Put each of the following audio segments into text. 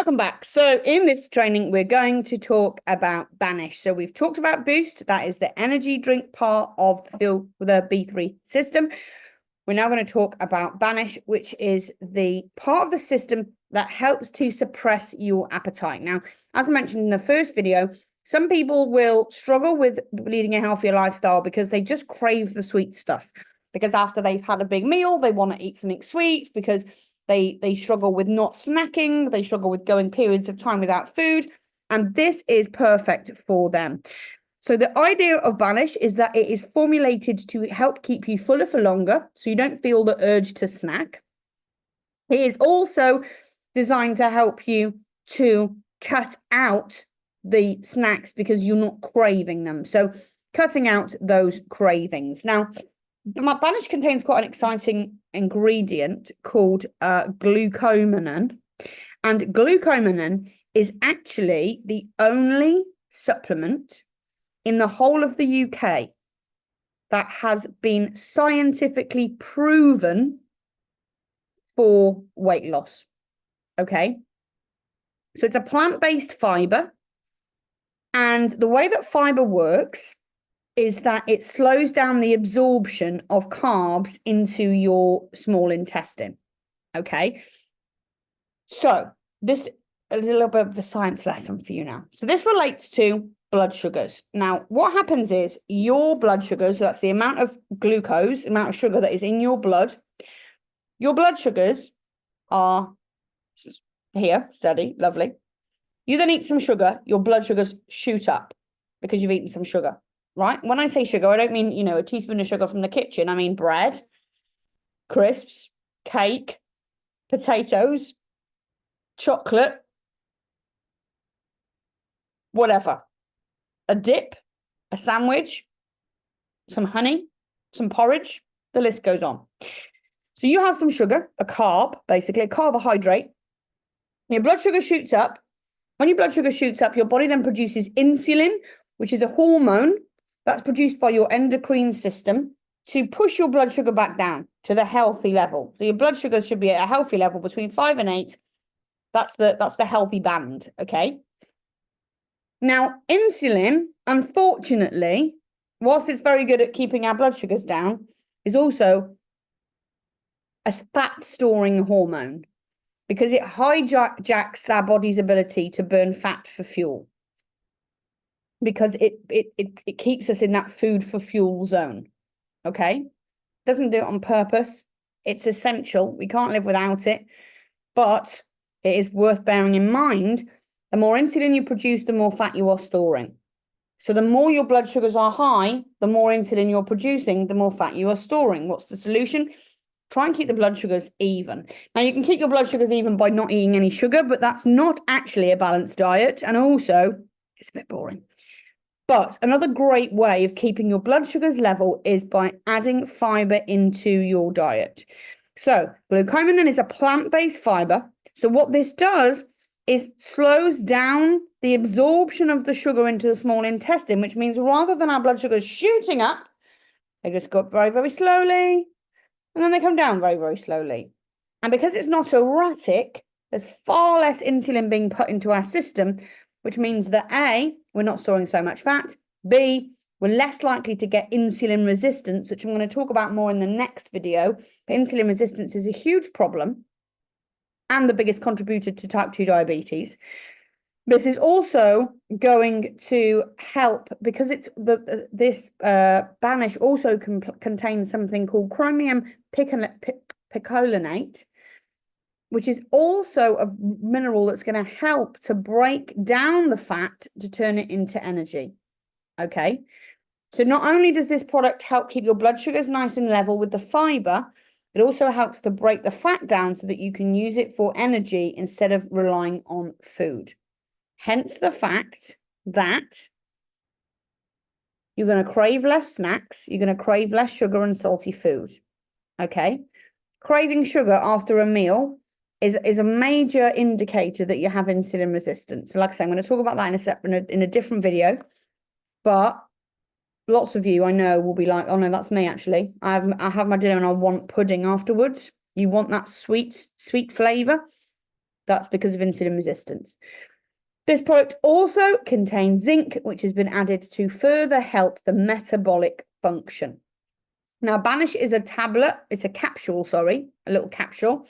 Welcome back. So in this training, we're going to talk about Banish. So we've talked about Boost. That is the energy drink part of the B3 system. We're now going to talk about Banish, which is the part of the system that helps to suppress your appetite. Now, as mentioned in the first video, some people will struggle with leading a healthier lifestyle because they just crave the sweet stuff. Because after they've had a big meal, they want to eat something sweet because they struggle with not snacking. They struggle with going periods of time without food. And this is perfect for them. So the idea of Banish is that it is formulated to help keep you fuller for longer, so you don't feel the urge to snack. It is also designed to help you to cut out the snacks because you're not craving them. So cutting out those cravings. Now, Banish contains quite an exciting ingredient called glucomannan. And glucomannan is actually the only supplement in the whole of the UK that has been scientifically proven for weight loss. Okay. So it's a plant-based fiber. And the way that fiber works is that it slows down the absorption of carbs into your small intestine. Okay. So this a little bit of a science lesson for you now. So this relates to blood sugars. Now, what happens is your blood sugars, so that's the amount of glucose, the amount of sugar that is in your blood sugars are here, steady, lovely. You then eat some sugar, your blood sugars shoot up because you've eaten some sugar, right? When I say sugar, I don't mean, a teaspoon of sugar from the kitchen. I mean bread, crisps, cake, potatoes, chocolate, whatever. A dip, a sandwich, some honey, some porridge, the list goes on. So you have some sugar, a carb, basically, a carbohydrate. Your blood sugar shoots up. When your blood sugar shoots up, your body then produces insulin, which is a hormone that's produced by your endocrine system to push your blood sugar back down to the healthy level. So your blood sugar should be at a healthy level between 5 and 8. That's the healthy band, okay? Now, insulin, unfortunately, whilst it's very good at keeping our blood sugars down, is also a fat-storing hormone because it hijacks our body's ability to burn fat for fuel because it keeps us in that food for fuel zone, okay? Doesn't do it on purpose. It's essential. We can't live without it, but it is worth bearing in mind. The more insulin you produce, the more fat you are storing. So the more your blood sugars are high, the more insulin you're producing, the more fat you are storing. What's the solution? Try and keep the blood sugars even. Now, you can keep your blood sugars even by not eating any sugar, but that's not actually a balanced diet. And also, it's a bit boring. But another great way of keeping your blood sugars level is by adding fiber into your diet. So glucomannan is a plant-based fiber. So what this does is slows down the absorption of the sugar into the small intestine, which means rather than our blood sugars shooting up, they just go up very, very slowly, and then they come down very, very slowly. And because it's not erratic, there's far less insulin being put into our system, which means that A, we're not storing so much fat, B, we're less likely to get insulin resistance, which I'm going to talk about more in the next video. But insulin resistance is a huge problem and the biggest contributor to type 2 diabetes. This is also going to help because this Banish also contains something called chromium picolinate, which is also a mineral that's going to help to break down the fat to turn it into energy. Okay, so not only does this product help keep your blood sugars nice and level with the fiber, it also helps to break the fat down so that you can use it for energy instead of relying on food. Hence the fact that you're going to crave less snacks, you're going to crave less sugar and salty food. Okay, craving sugar after a meal is a major indicator that you have insulin resistance. So like I say, I'm going to talk about that in a different video. But lots of you I know will be like, oh no, that's me actually. I have my dinner and I want pudding afterwards. You want that sweet flavor. That's because of insulin resistance. This product also contains zinc, which has been added to further help the metabolic function. Now, Banish is a tablet. It's a capsule, sorry, a little capsule.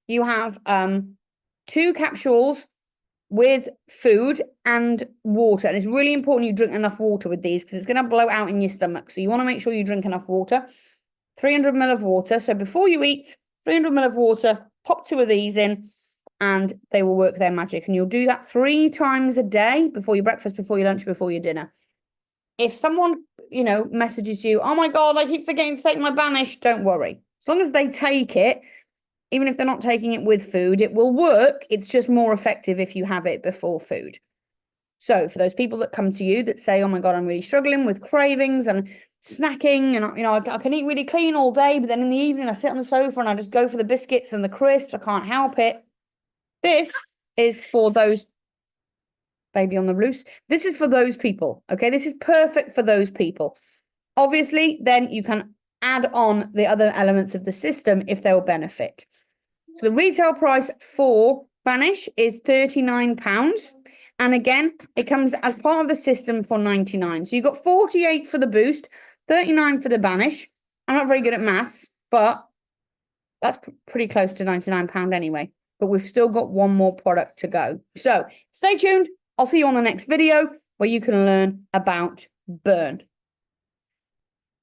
You have 2 capsules with food and water. And it's really important you drink enough water with these because it's going to blow out in your stomach. So you want to make sure you drink enough water. 300 ml of water. So before you eat, 300 ml of water, pop 2 of these in, and they will work their magic. And you'll do that 3 times a day, before your breakfast, before your lunch, before your dinner. If someone, messages you, oh my God, I keep forgetting to take my Banish, don't worry. As long as they take it, even if they're not taking it with food, it will work. It's just more effective if you have it before food. So for those people that come to you that say, oh my God, I'm really struggling with cravings and snacking, and I can eat really clean all day, but then in the evening I sit on the sofa and I just go for the biscuits and the crisps. I can't help it. This is for those, baby on the loose. This is for those people. Okay, this is perfect for those people. Obviously, then you can add on the other elements of the system if they'll benefit. So the retail price for Banish is £39. And again, it comes as part of the system for £99. So you've got 48 for the boost, 39 for the Banish. I'm not very good at maths, but that's pretty close to £99 anyway. But we've still got one more product to go. So stay tuned. I'll see you on the next video where you can learn about burn.